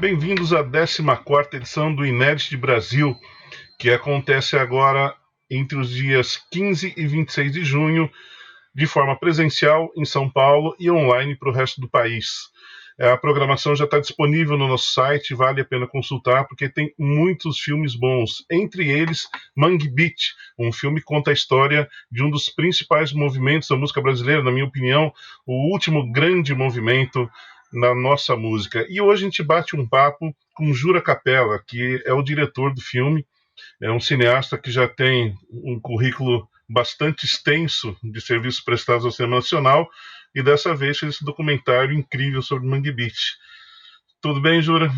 bem-vindos à 14ª edição do Inédit Brasil, que acontece agora entre os dias 15 e 26 de junho, de forma presencial em São Paulo e online para o resto do país. A programação já está disponível no nosso site, vale a pena consultar, porque tem muitos filmes bons. Entre eles, Mangue Beat, um filme que conta a história de um dos principais movimentos da música brasileira, na minha opinião, o último grande movimento na nossa música. E hoje a gente bate um papo com Jura Capella, que é o diretor do filme, é um cineasta que já tem um currículo bastante extenso de serviços prestados ao cinema nacional e dessa vez fez esse documentário incrível sobre Mangue Beat. Tudo bem, Jura?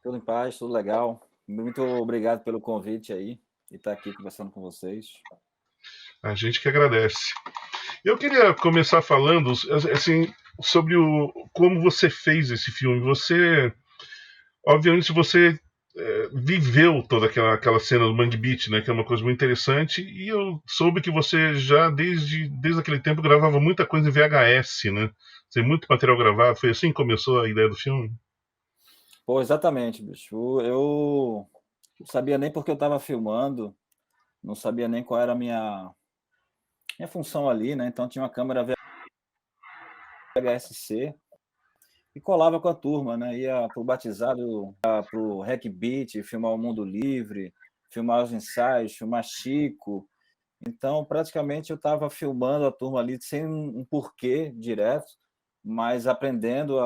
Tudo em paz, tudo legal. Muito obrigado pelo convite aí e estar aqui conversando com vocês. A gente que agradece. Eu queria começar falando assim, sobre como você fez esse filme. Obviamente, você viveu toda aquela cena do Mangue Beat, né, que é uma coisa muito interessante, e eu soube que você já, desde aquele tempo, gravava muita coisa em VHS, né? Tem muito material gravado. Foi assim que começou a ideia do filme? Pô, exatamente, bicho. Eu não sabia nem porque eu estava filmando, não sabia nem qual era a minha função ali, né? Então tinha uma câmera VHS-C e colava com a turma, né? Ia pro batizado, pro Hack Beat, filmar o Mundo Livre, filmar os ensaios, filmar Chico. Então, praticamente, eu estava filmando a turma ali sem um porquê direto, mas aprendendo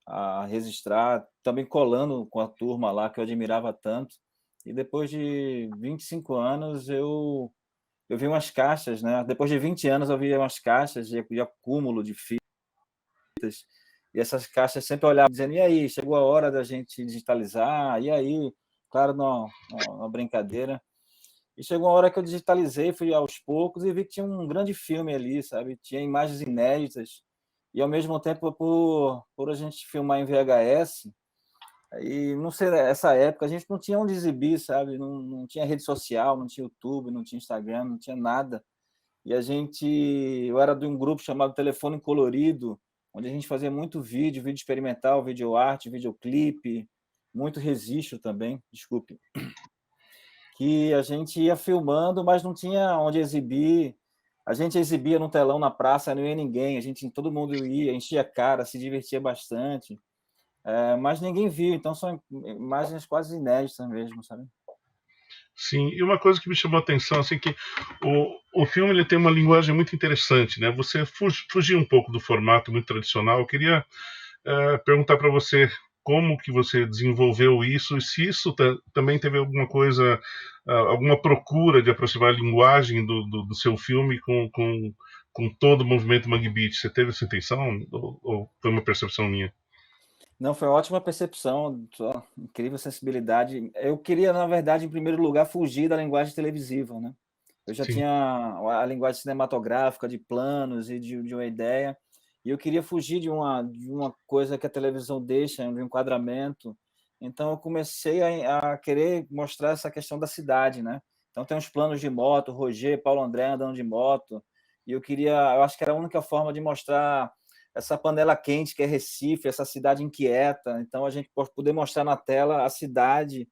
a registrar, também colando com a turma lá, que eu admirava tanto. E depois de 25 anos, eu vi umas caixas, né? Depois de 20 anos, eu vi umas caixas de acúmulo de fitas, e essas caixas sempre olhavam dizendo, e aí, chegou a hora da gente digitalizar? E aí? Claro, uma brincadeira. E chegou uma hora que eu digitalizei, fui aos poucos e vi que tinha um grande filme ali, sabe? Tinha imagens inéditas. E, ao mesmo tempo, por a gente filmar em VHS, e não sei, nessa época a gente não tinha onde exibir, sabe? Não tinha rede social, não tinha YouTube, não tinha Instagram, não tinha nada. E eu era de um grupo chamado Telefone Colorido, onde a gente fazia muito vídeo experimental, vídeo arte, videoclipe, muito registro também, desculpe, que a gente ia filmando, mas não tinha onde exibir. A gente exibia no telão na praça, não ia ninguém, todo mundo ia, enchia a cara, se divertia bastante, mas ninguém viu, então são imagens quase inéditas mesmo, sabe? Sim, e uma coisa que me chamou a atenção, assim, que o filme ele tem uma linguagem muito interessante, né? Você fugiu um pouco do formato muito tradicional. Eu queria perguntar para você como que você desenvolveu isso e se isso também teve alguma coisa, alguma procura de aproximar a linguagem do seu filme com todo o movimento Mangue Beat. Você teve essa intenção ou foi uma percepção minha? Não, foi uma ótima percepção, incrível sensibilidade. Eu queria, na verdade, em primeiro lugar, fugir da linguagem televisiva, né? Eu já Sim. tinha a linguagem cinematográfica, de planos e de uma ideia, e eu queria fugir de uma coisa que a televisão deixa, de um enquadramento. Então, eu comecei a querer mostrar essa questão da cidade, né? Então, tem uns planos de moto, Roger, Paulo André andando de moto, e eu acho que era a única forma de mostrar essa panela quente que é Recife, essa cidade inquieta. Então, a gente pode poder mostrar na tela a cidade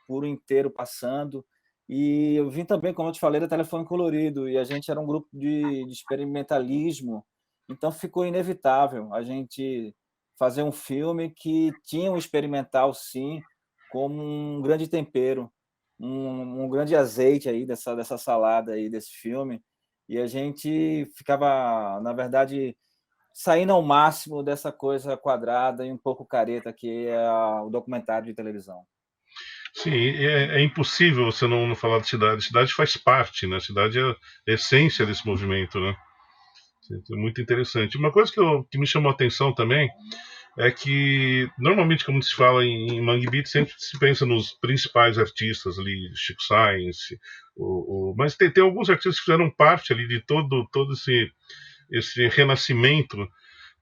por inteiro passando. E eu vim também, como eu te falei, da Telefone Colorido, e a gente era um grupo de experimentalismo, então ficou inevitável a gente fazer um filme que tinha um experimental, sim, como um grande tempero, um grande azeite aí dessa salada aí, desse filme. E a gente ficava, na verdade, saindo ao máximo dessa coisa quadrada e um pouco careta que é o documentário de televisão. Sim, é impossível você não falar de cidade. A cidade faz parte, né? A cidade é a essência desse movimento, né? É muito interessante. Uma coisa que me chamou a atenção também é que, normalmente, quando se fala em Mangue Beat, sempre se pensa nos principais artistas ali, Chico Science, mas tem alguns artistas que fizeram parte ali de todo esse renascimento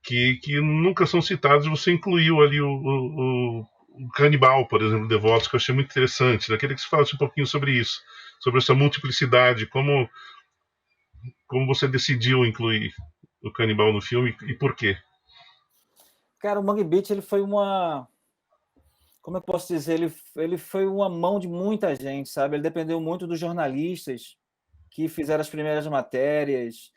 que nunca são citados. Você incluiu ali o Canibal, por exemplo, Devotos, que eu achei muito interessante. Eu queria que você falasse um pouquinho sobre isso, sobre essa multiplicidade, como você decidiu incluir o Canibal no filme e por quê? Cara, o Mangue Beat ele foi como eu posso dizer, ele foi uma mão de muita gente, sabe? Ele dependeu muito dos jornalistas que fizeram as primeiras matérias,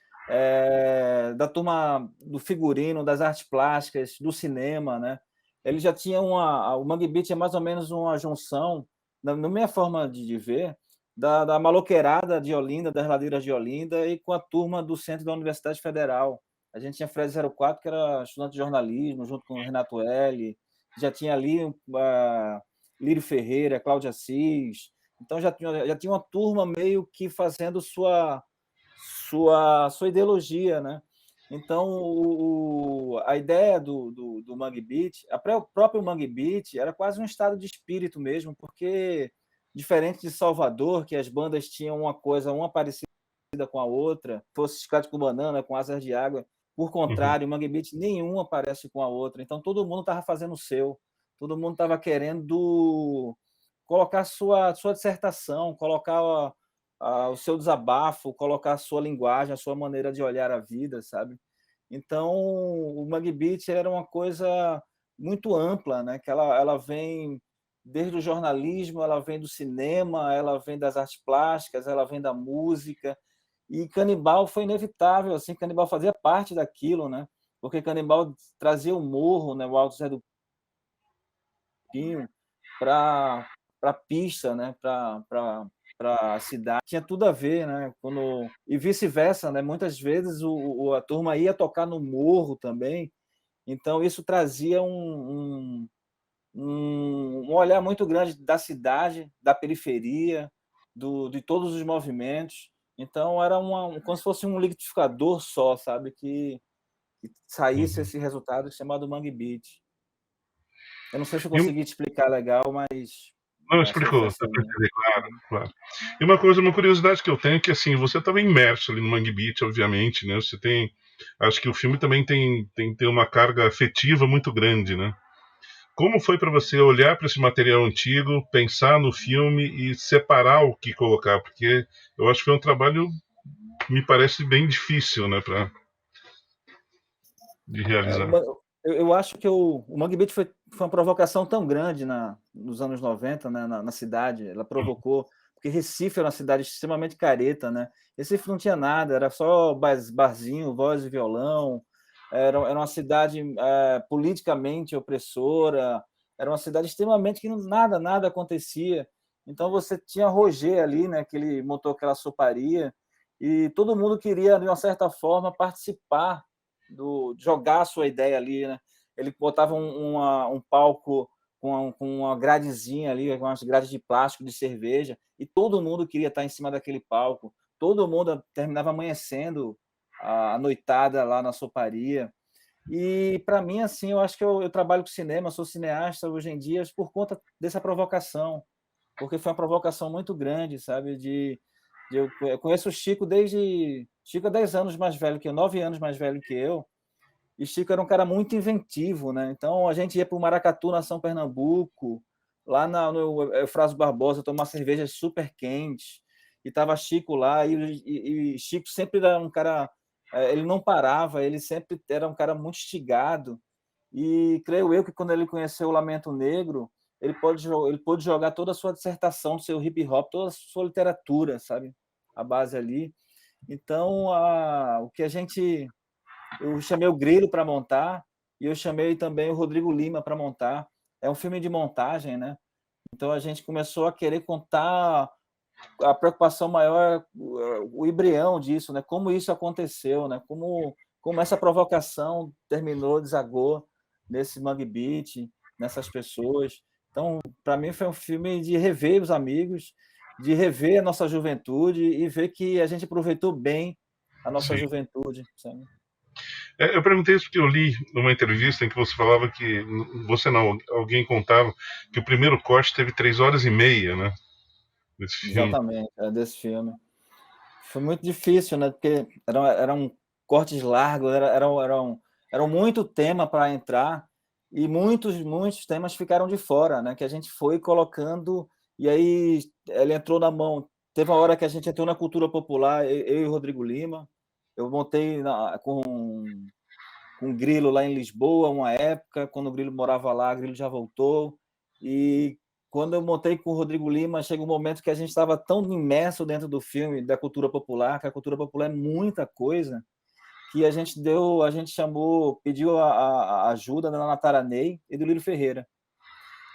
da turma do figurino, das artes plásticas, do cinema, né? Ele já tinha o Mangue Beat é mais ou menos uma junção, na minha forma de ver, da maloqueirada de Olinda, das ladeiras de Olinda, e com a turma do centro da Universidade Federal. A gente tinha Fred 04, que era estudante de jornalismo, junto com o Renato L. Já tinha ali Lírio Ferreira, Cláudia Assis. Então já tinha uma turma meio que fazendo sua ideologia, né? Então a ideia do Mangue Beat, o próprio Mangue Beat era quase um estado de espírito mesmo, porque diferente de Salvador, que as bandas tinham uma coisa, uma parecida com a outra, fosse Chiclete com Banana, com Asas de Água, por Uhum. contrário, o Mangue Beat nenhuma parece com a outra, então todo mundo estava fazendo o seu, todo mundo estava querendo colocar sua dissertação, colocar o seu desabafo, colocar a sua linguagem, a sua maneira de olhar a vida, sabe? Então, o Mangue Beat era uma coisa muito ampla, né? Que ela vem desde o jornalismo, ela vem do cinema, ela vem das artes plásticas, ela vem da música. E Canibal foi inevitável, assim, Canibal fazia parte daquilo, né? Porque Canibal trazia o morro, né? O Alto Zé do Pinho, para a pista, né? Para a cidade. Tinha tudo a ver, né? E vice-versa, né? Muitas vezes a turma ia tocar no morro também, então isso trazia um olhar muito grande da cidade, da periferia, de todos os movimentos. Então era como se fosse um liquidificador só, sabe? Que saísse Uhum. esse resultado chamado Mangue Beat. Eu não sei se eu E consegui te explicar legal, mas não, acho que foi explicou, essa deu pra linha. entender, claro, claro. E uma curiosidade que eu tenho é que, assim, você estava imerso ali no Mangue Beat, obviamente, né? Você tem, acho que o filme também tem uma carga afetiva muito grande, né? Como foi para você olhar para esse material antigo, pensar no filme e separar o que colocar? Porque eu acho que foi um trabalho, me parece bem difícil, né, de É, realizar. eu acho que o Mangue Beat foi uma provocação tão grande nos anos 90, né, na cidade. Ela provocou, porque Recife era uma cidade extremamente careta, né? Recife não tinha nada, era só barzinho, voz e violão. Era uma cidade politicamente opressora, era uma cidade extremamente que nada acontecia. Então você tinha Roger ali, né, que ele montou aquela soparia, e todo mundo queria, de uma certa forma, participar jogar a sua ideia ali, né? Ele botava um palco com uma gradezinha ali, com umas grades de plástico de cerveja, e todo mundo queria estar em cima daquele palco. Todo mundo terminava amanhecendo a noitada lá na soparia. E para mim, assim, eu acho que eu trabalho com cinema, sou cineasta hoje em dia por conta dessa provocação, porque foi uma provocação muito grande, sabe? Eu conheço o Chico desde. Chico é 10 anos mais velho que eu, 9 anos mais velho que eu, e Chico era um cara muito inventivo, né? Então a gente ia para o Maracatu, na São Pernambuco, lá no Eufrásio Barbosa, tomar cervejas super quentes, e tava Chico lá, e Chico sempre era um cara, ele não parava, ele sempre era um cara muito instigado, e creio eu que quando ele conheceu o Lamento Negro, ele pôde jogar toda a sua dissertação do seu hip hop, toda a sua literatura, sabe? A base ali. Então, o que a gente eu chamei o Grilo para montar e eu chamei também o Rodrigo Lima para montar. É um filme de montagem, né? Então a gente começou a querer contar a preocupação maior, o embrião disso, né? Como isso aconteceu, né? Como essa provocação terminou, desagou nesse Mangue Beat, nessas pessoas. Então, para mim foi um filme de rever os amigos, de rever a nossa juventude e ver que a gente aproveitou bem a nossa Sim. juventude, sabe? Eu perguntei isso porque eu li numa entrevista em que você falava que, você não, alguém contava que o primeiro corte teve 3 horas e meia, né, desse filme. Exatamente, é desse filme. Foi muito difícil, né? Porque eram cortes largos, eram muito tema para entrar e muitos temas ficaram de fora, né? Que a gente foi colocando e aí ele entrou na mão. Teve uma hora que a gente entrou na cultura popular, eu e o Rodrigo Lima. Eu montei com o Grilo lá em Lisboa, uma época, quando o Grilo morava lá, o Grilo já voltou. E quando eu montei com o Rodrigo Lima, chega um momento que a gente estava tão imerso dentro do filme, da cultura popular, que a cultura popular é muita coisa, que a gente chamou, pediu a ajuda da Natara Ney e do Lírio Ferreira.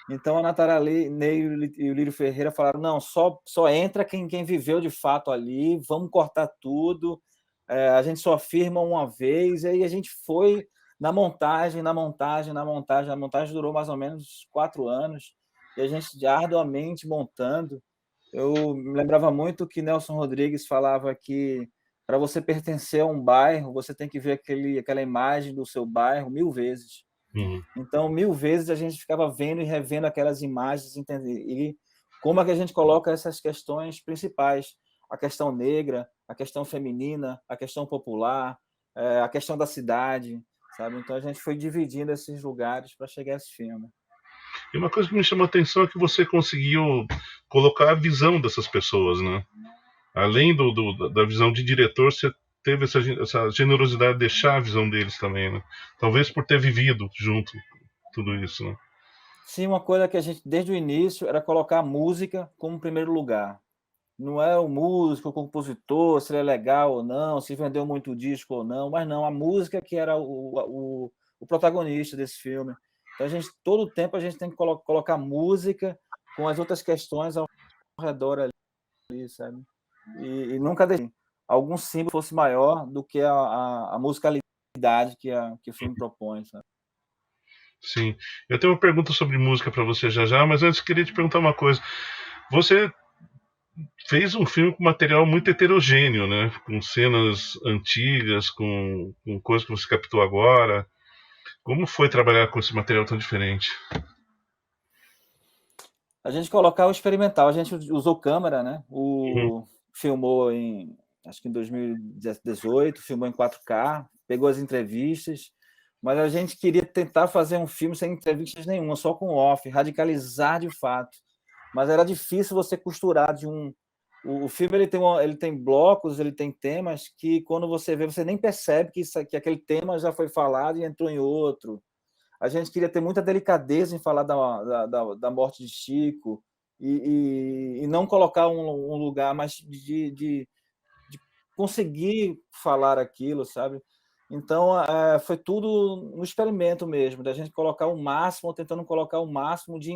Então a Natara Ney e o Lírio Ferreira falaram: não, só entra quem viveu de fato ali, vamos cortar tudo, a gente só firma uma vez, e aí a gente foi na montagem, a montagem durou mais ou menos 4 anos, e a gente arduamente montando. Eu me lembrava muito que Nelson Rodrigues falava que para você pertencer a um bairro, você tem que ver aquela imagem do seu bairro 1000 vezes. Uhum. Então, 1000 vezes a gente ficava vendo e revendo aquelas imagens, e como é que a gente coloca essas questões principais, a questão negra, a questão feminina, a questão popular, a questão da cidade, sabe? Então a gente foi dividindo esses lugares para chegar a esse filme. E uma coisa que me chamou a atenção é que você conseguiu colocar a visão dessas pessoas, né? Além da visão de diretor, você teve essa generosidade de deixar a visão deles também, né? Talvez por ter vivido junto tudo isso, né? Sim, uma coisa que a gente, desde o início, era colocar a música como primeiro lugar. Não é o músico, o compositor, se ele é legal ou não, se vendeu muito disco ou não, mas não, a música que era o protagonista desse filme. Então, todo o tempo a gente tem que colocar música com as outras questões ao redor ali, sabe? E nunca deixei algum símbolo fosse maior do que a musicalidade que o filme propõe, sabe? Sim. Eu tenho uma pergunta sobre música para você já já, mas antes eu queria te perguntar uma coisa. Você fez um filme com material muito heterogêneo, né? Com cenas antigas, com coisas que você captou agora. Como foi trabalhar com esse material tão diferente? A gente colocar o experimental, a gente usou câmera, né? Uhum. Filmou acho que em 2018, filmou em 4K, pegou as entrevistas, mas a gente queria tentar fazer um filme sem entrevistas nenhuma, só com off, radicalizar de fato. Mas era difícil você costurar de um. O filme ele tem blocos, ele tem temas que quando você vê, você nem percebe que aquele tema já foi falado e entrou em outro. A gente queria ter muita delicadeza em falar da morte de Chico e não colocar um lugar mais de conseguir falar aquilo, sabe? Então, foi tudo no experimento mesmo, da gente colocar o máximo, tentando colocar o máximo de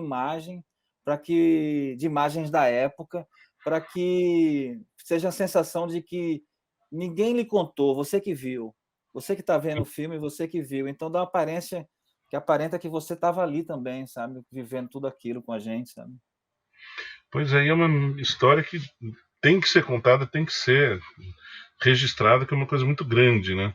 de imagens da época, para que seja a sensação de que ninguém lhe contou, você que viu, você que está vendo o filme, você que viu. Então, dá uma aparência que aparenta que você estava ali também, sabe? Vivendo tudo aquilo com a gente, sabe? Pois é, é uma história que tem que ser contada, tem que ser registrada, que é uma coisa muito grande, né?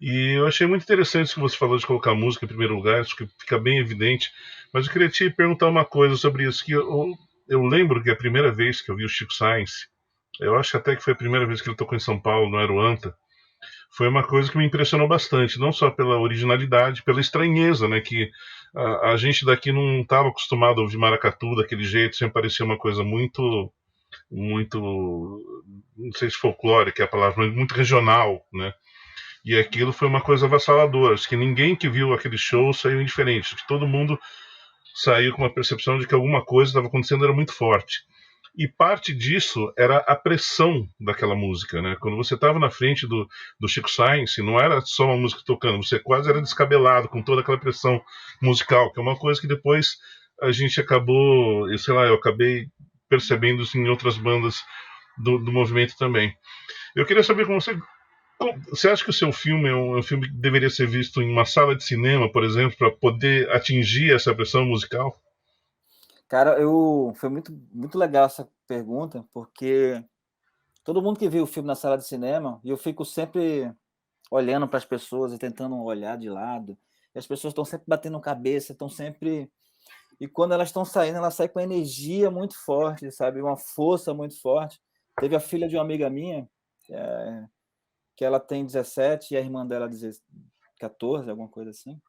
E eu achei muito interessante isso que você falou de colocar música em primeiro lugar, acho que fica bem evidente. Mas eu queria te perguntar uma coisa sobre isso, que eu lembro que a primeira vez que eu vi o Chico Science, eu acho até que foi a primeira vez que ele tocou em São Paulo, no Aeroanta, foi uma coisa que me impressionou bastante, não só pela originalidade, pela estranheza, né, que a gente daqui não estava acostumado a ouvir maracatu daquele jeito, sempre parecia uma coisa muito, não sei se folclórica é a palavra, mas muito regional, né, e aquilo foi uma coisa avassaladora, acho que ninguém que viu aquele show saiu indiferente, acho que todo mundo saiu com uma percepção de que alguma coisa estava acontecendo, era muito forte. E parte disso era a pressão daquela música, né? Quando você estava na frente do Chico Science, não era só uma música tocando, você quase era descabelado com toda aquela pressão musical, que é uma coisa que depois a gente acabou, eu sei lá, eu acabei percebendo isso em outras bandas do movimento também. Eu queria saber com você, você acha que o seu filme é um filme que deveria ser visto em uma sala de cinema, por exemplo, para poder atingir essa pressão musical? Cara, foi muito legal essa pergunta, porque todo mundo que viu o filme na sala de cinema, e eu fico sempre olhando para as pessoas e tentando olhar de lado, e as pessoas estão sempre batendo cabeça, estão sempre. E quando elas estão saindo, elas saem com energia muito forte, sabe? Uma força muito forte. Teve a filha de uma amiga minha, que ela tem 17 e a irmã dela 14, alguma coisa assim,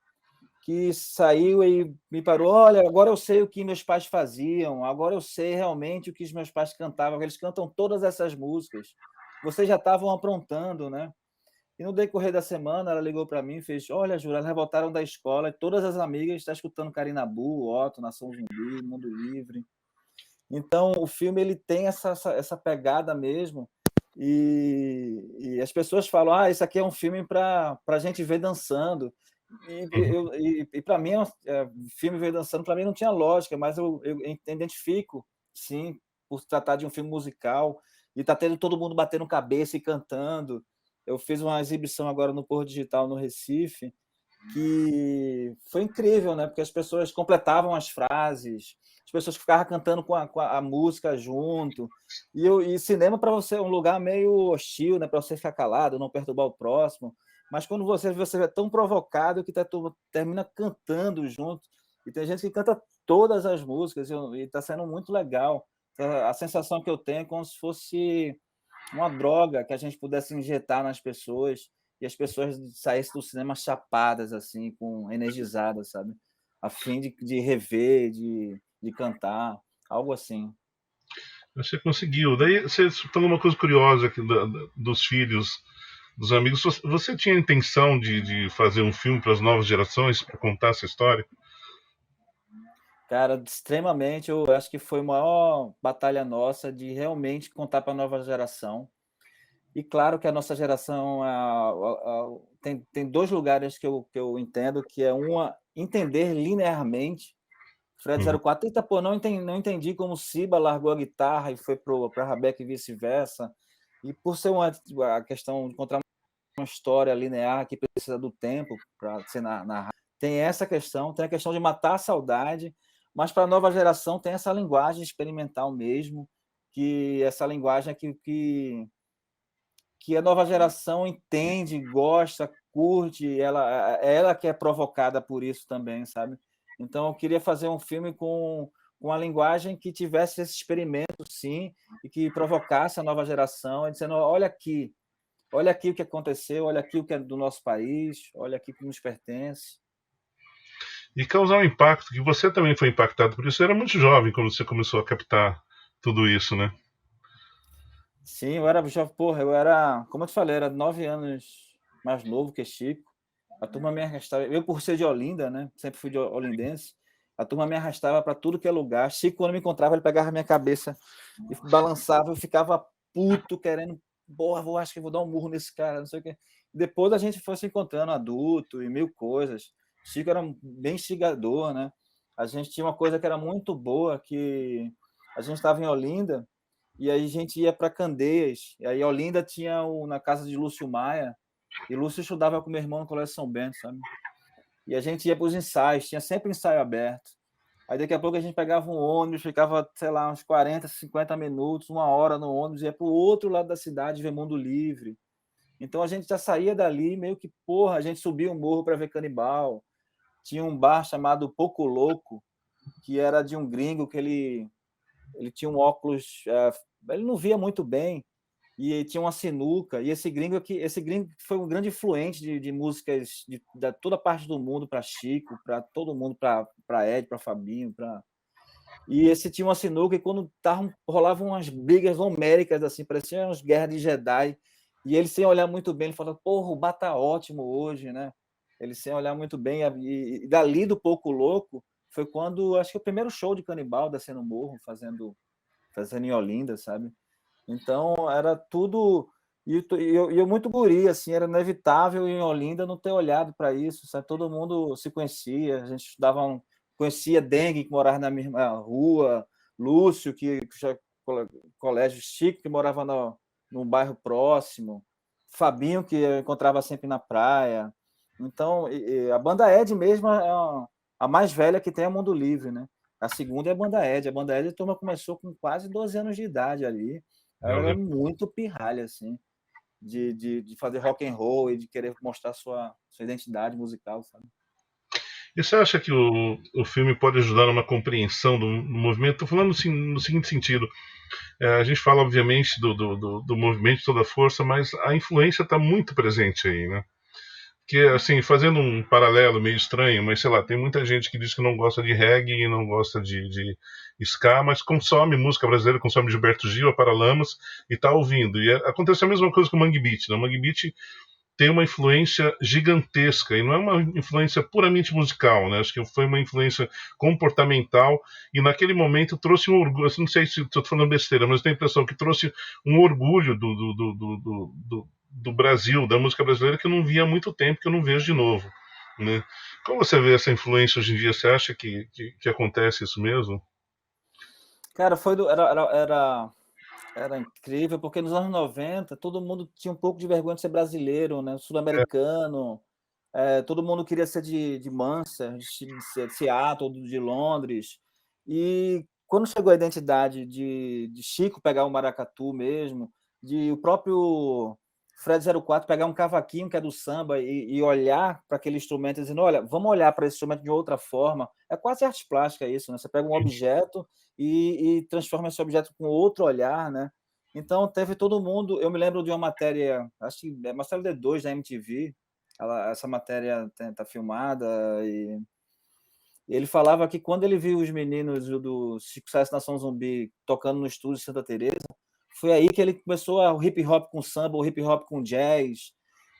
que saiu e me parou: olha, agora eu sei o que meus pais faziam, agora eu sei realmente o que os meus pais cantavam, eles cantam todas essas músicas, vocês já estavam aprontando, né? E no decorrer da semana, ela ligou para mim e fez: Olha, Júlia, elas voltaram da escola e todas as amigas estão escutando Karinabu, Otto, Nação Zumbi, Mundo Livre. Então, o filme ele tem essa pegada mesmo. E as pessoas falam: isso aqui é um filme para a gente ver dançando. Uhum. E para mim, filme ver dançando, para mim não tinha lógica, mas eu identifico, sim, por se tratar de um filme musical e tá tendo todo mundo batendo cabeça e cantando. Eu fiz uma exibição agora no Porto Digital no Recife, que foi incrível, né? Porque as pessoas completavam as frases, as pessoas ficavam cantando com a música junto. E cinema para você é um lugar meio hostil, né? Para você ficar calado, não perturbar o próximo. Mas quando você é tão provocado que termina cantando junto. E tem gente que canta todas as músicas e está sendo muito legal. A sensação que eu tenho é como se fosse uma droga que a gente pudesse injetar nas pessoas e as pessoas saíssem do cinema chapadas, assim, energizadas, sabe? A fim de rever, de cantar, algo assim. Você conseguiu. Daí você falou uma coisa curiosa aqui dos filhos, dos amigos. Você tinha a intenção de fazer um filme para as novas gerações, para contar essa história? Cara, extremamente, eu acho que foi a maior batalha nossa de realmente contar para a nova geração. E claro que a nossa geração tem dois lugares que eu entendo, que é uma, entender linearmente. Fred Uhum. 04, eita, pô, não entendi como Siba largou a guitarra e foi para Rabeca e vice-versa. E por ser a questão de encontrar uma história linear que precisa do tempo para ser narrada, tem essa questão, tem a questão de matar a saudade, mas para a nova geração tem essa linguagem experimental mesmo, que essa linguagem é que a nova geração entende, gosta, curte, ela que é provocada por isso também, sabe? Então eu queria fazer um filme com a linguagem que tivesse esse experimento, sim, e que provocasse a nova geração, dizendo: olha aqui o que aconteceu, olha aqui o que é do nosso país, olha aqui o que nos pertence. E causar um impacto, que você também foi impactado por isso. Você era muito jovem quando você começou a captar tudo isso, né? Sim, eu era jovem, porra, como eu te falei, era 9 anos mais novo que Chico. A turma me arrastava, eu por ser de Olinda, né? Sempre fui de olindense. A turma me arrastava para tudo que é lugar. Chico, quando me encontrava, ele pegava a minha cabeça e balançava, eu ficava puto, querendo, porra, acho que vou dar um murro nesse cara, não sei o quê. Depois a gente foi se encontrando adulto e mil coisas. Chico era bem instigador, né? A gente tinha uma coisa que era muito boa, que a gente estava em Olinda e aí a gente ia para Candeias. E aí Olinda tinha na casa de Lúcio Maia, e Lúcio estudava com meu irmão no Colégio São Bento, sabe? E a gente ia para os ensaios, tinha sempre ensaio aberto. Aí daqui a pouco a gente pegava um ônibus, ficava, sei lá, uns 40, 50 minutos, uma hora no ônibus, ia para o outro lado da cidade ver Mundo Livre. Então a gente já saía dali meio que, porra, a gente subia o morro para ver Canibal. Tinha um bar chamado Poco Louco, que era de um gringo que ele tinha um óculos, ele não via muito bem, e tinha uma sinuca, e esse gringo foi um grande influente de músicas da toda parte do mundo, para Chico, para todo mundo, para Ed, para Fabinho, e esse tinha uma sinuca, e quando rolavam umas brigas homéricas, assim, pareciam umas guerras de Jedi, e ele sem olhar muito bem, ele falou: porra, o bar tá ótimo hoje, né? Ele sem olhar muito bem, e dali do Pouco Louco foi quando, acho que o primeiro show de Canibal descendo o morro, fazendo em Olinda, sabe? Então, era tudo. E eu muito guri, assim, era inevitável em Olinda não ter olhado para isso, sabe? Todo mundo se conhecia, a gente conhecia Dengue, que morava na mesma rua, Lúcio, que já colégio Chico, que morava num bairro próximo, Fabinho, que eu encontrava sempre na praia. Então, a banda Ed mesmo é a mais velha que tem a Mundo Livre, né? A segunda é a banda Ed. A banda Ed, a turma começou com quase 12 anos de idade ali. Eu Ela era lembro. muito pirralha, assim, de fazer rock and roll e de querer mostrar sua identidade musical, sabe? E você acha que o filme pode ajudar numa compreensão do movimento? Estou falando assim, no seguinte sentido: a gente fala, obviamente, do movimento de toda a força, mas a influência está muito presente aí, né? Que, assim, fazendo um paralelo meio estranho, mas sei lá, tem muita gente que diz que não gosta de reggae e não gosta de ska, mas consome música brasileira, consome Gilberto Gil, a Paralamas, e tá ouvindo. E acontece a mesma coisa com o Mangue Beat, né? O Mangue Beat tem uma influência gigantesca, e não é uma influência puramente musical, né? Acho que foi uma influência comportamental, e naquele momento trouxe um orgulho, não sei se estou falando besteira, mas tenho a impressão que trouxe um orgulho do Brasil, da música brasileira, que eu não via há muito tempo, que eu não vejo de novo, né? Como você vê essa influência hoje em dia? Você acha que acontece isso mesmo? Cara, era incrível, porque nos anos 90 todo mundo tinha um pouco de vergonha de ser brasileiro, né? É, Sul-americano, todo mundo queria ser de Manchester, de Seattle, de Londres. E quando chegou a identidade de Chico pegar o maracatu mesmo, de o próprio Fred 04 pegar um cavaquinho que é do samba e olhar para aquele instrumento dizendo, olha, vamos olhar para esse instrumento de outra forma. É quase arte plástica isso, né? Você pega um objeto e transforma esse objeto com outro olhar, né? Então teve todo mundo. Eu me lembro de uma matéria, acho que é matéria D2 da MTV. Essa matéria está filmada e ele falava que quando ele viu os meninos do Sucesso Nação Zumbi tocando no estúdio de Santa Teresa, foi aí que ele começou o hip hop com samba, o hip hop com jazz.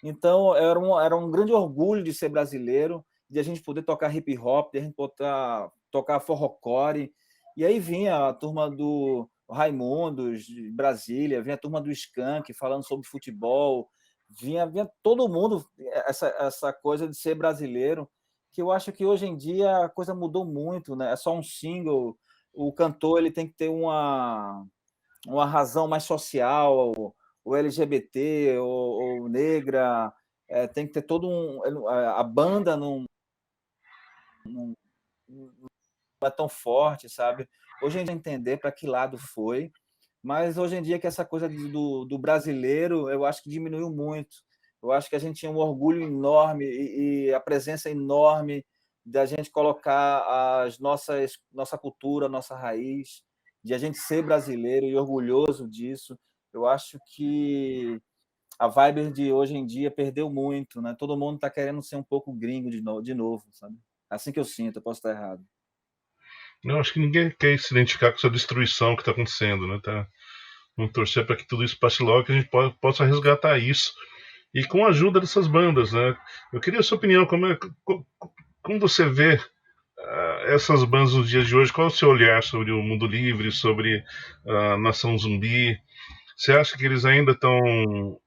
Então era um grande orgulho de ser brasileiro, de a gente poder tocar hip hop, de a gente poder tocar forrocore. E aí vinha a turma do Raimundos de Brasília, vinha a turma do Skank falando sobre futebol, vinha todo mundo, essa coisa de ser brasileiro, que eu acho que hoje em dia a coisa mudou muito, né? É só um single, o cantor ele tem que ter uma razão mais social, ou LGBT, ou negra, tem que ter todo um. A banda não é tão forte, sabe? Hoje em dia entender para que lado foi, mas hoje em dia que essa coisa do brasileiro, eu acho que diminuiu muito. Eu acho que a gente tinha um orgulho enorme e a presença enorme da gente colocar nossa cultura, nossa raiz, de a gente ser brasileiro e orgulhoso disso. Eu acho que a vibe de hoje em dia perdeu muito, né? Todo mundo está querendo ser um pouco gringo de novo, sabe? Assim que eu sinto, eu posso estar errado. eu acho que ninguém quer se identificar com essa destruição que está acontecendo, né? Tá, vamos torcer para que tudo isso passe logo, que a gente possa resgatar isso. E com a ajuda dessas bandas, né? Eu queria a sua opinião, como você vê essas bandas nos dias de hoje? Qual é o seu olhar sobre o mundo livre, sobre a Nação Zumbi? Você acha que eles ainda estão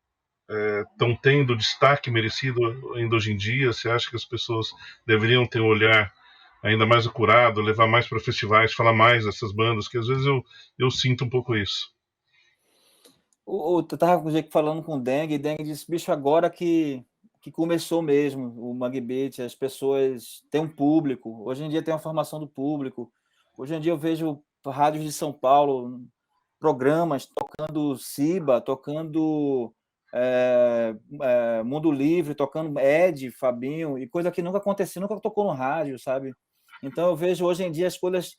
tendo o destaque merecido ainda hoje em dia? Você acha que as pessoas deveriam ter um olhar ainda mais acurado, levar mais para festivais, falar mais dessas bandas? Que às vezes eu sinto um pouco isso. Eu tava com o Jake falando com o Dengue, e Dengue disse, bicho, agora que começou mesmo o Mangue Beat, as pessoas têm um público, hoje em dia tem uma formação do público, hoje em dia eu vejo rádios de São Paulo, programas tocando Siba, tocando Mundo Livre, tocando Ed, Fabinho, e coisa que nunca aconteceu, nunca tocou no rádio, sabe? Então eu vejo hoje em dia as coisas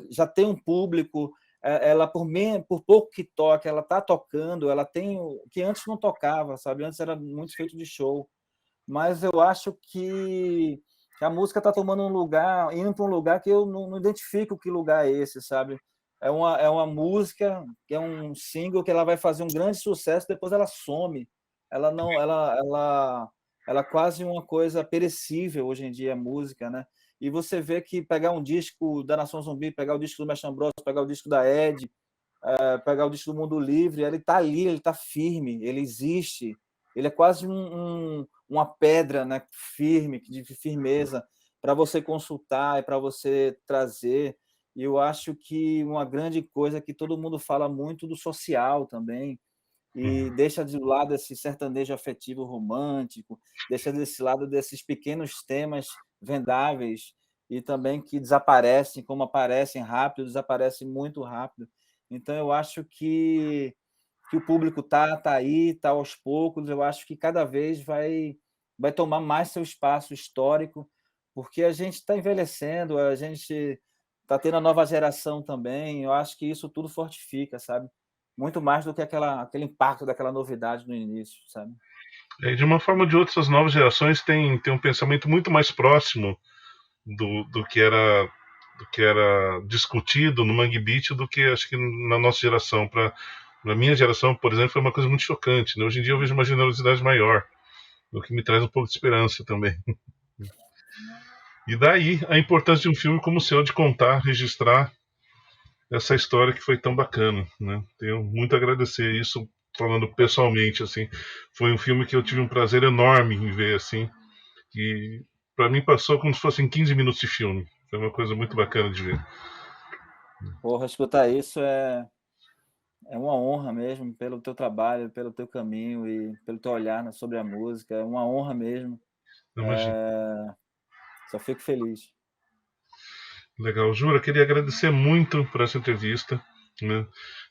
já tem um público, ela por pouco que toca, ela está tocando, ela tem o que antes não tocava, sabe? Antes era muito feito de show, mas eu acho que a música está tomando um lugar, indo para um lugar que eu não identifico que lugar é esse, sabe? É uma música, que é um single que ela vai fazer um grande sucesso, depois ela some. Ela não, ela é quase uma coisa perecível hoje em dia, a música, né? E você vê que pegar um disco da Nação Zumbi, pegar o disco do Mestre Bros, pegar o disco da Ed, pegar o disco do Mundo Livre, ele está ali, ele está firme, ele existe, ele é quase uma pedra, né, firme, de firmeza, para você consultar e para você trazer. E eu acho que uma grande coisa é que todo mundo fala muito do social também, e Uhum. deixa de lado esse sertanejo afetivo romântico, deixa desse lado desses pequenos temas vendáveis e também que desaparecem, como aparecem rápido, desaparecem muito rápido. Então eu acho que o público tá aí, está aos poucos, eu acho que cada vez vai tomar mais seu espaço histórico, porque a gente está envelhecendo, a gente está tendo a nova geração também, eu acho que isso tudo fortifica, sabe? Muito mais do que aquele impacto daquela novidade no início, sabe? De uma forma ou de outra, essas novas gerações têm um pensamento muito mais próximo do que era discutido no Mangue Beat do que acho que na nossa geração. Na minha geração, por exemplo, foi uma coisa muito chocante, né? Hoje em dia eu vejo uma generosidade maior, o que me traz um pouco de esperança também. E daí a importância de um filme como o seu de contar, registrar essa história que foi tão bacana, né? Tenho muito a agradecer isso, falando pessoalmente, assim. Foi um filme que eu tive um prazer enorme em ver, assim, que para mim passou como se fossem 15 minutos de filme. Foi uma coisa muito bacana de ver. Porra, escutar isso é uma honra mesmo, pelo teu trabalho, pelo teu caminho e pelo teu olhar, né, sobre a música. É uma honra mesmo. Imagina. Só fico feliz. Legal. Jura, queria agradecer muito por essa entrevista. Né?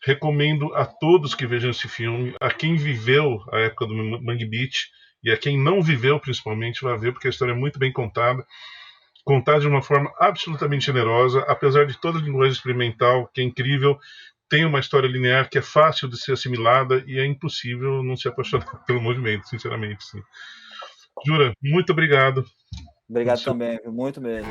Recomendo a todos que vejam esse filme, a quem viveu a época do Mangue Beach e a quem não viveu, principalmente, vai ver, porque a história é muito bem contada. Contada de uma forma absolutamente generosa, apesar de toda a linguagem experimental, que é incrível, tem uma história linear que é fácil de ser assimilada e é impossível não se apaixonar pelo movimento, sinceramente. Sim. Jura, muito obrigado. Obrigado também, muito mesmo.